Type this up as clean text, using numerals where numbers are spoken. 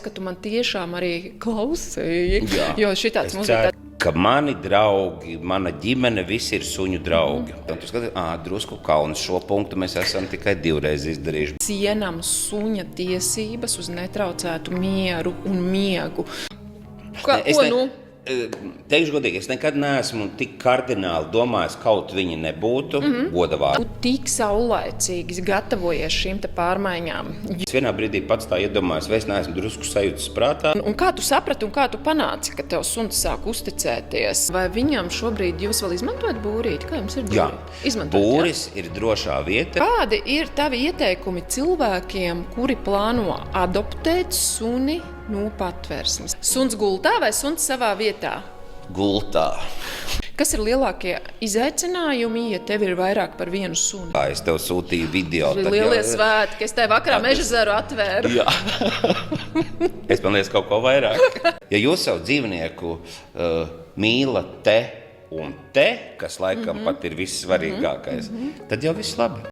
Ka tu man tiešām arī klausīji, jo šitāds mums ir ka mani draugi, mana ģimene, visi ir suņu draugi. Un tu skaties, drusku kauns, šo punktu mēs esam tikai 2 reizes izdarījuši. cienam suņa tiesības uz netraucētu mieru un miegu. Teikšu godīgi, es nekad neesmu tik kardināli domājis, kaut viņi nebūtu godavārdi. Tu tik saulaicīgi gatavojies šīm te pārmaiņām. Es vienā brīdī pats tā iedomājos, vai es neesmu drusku sajūtas prātā. Un kā tu saprati un kā tu panāci, ka tev suns sāk uzticēties? Vai viņam šobrīd jūs vēl izmantojat būrīti? Kā jums ir būrīti? Jā, Izmantojat, būris ir drošā vieta. Kādi ir tavi ieteikumi cilvēkiem, kuri plāno adoptēt suni no patvērsmes? Suns gultā vai suns savā vietā? Gultā. Kas ir lielākie izaicinājumi, ja tev ir vairāk par vienu suni? Es tev sūtīju video. Lielie svētki, es tev vakarā meža zaru atvēru. Jā. Es man liekas kaut ko vairāk. Ja jūs savu dzīvnieku mīlat te un te, kas laikam pat ir vissvarīgākais, tad jau viss labi.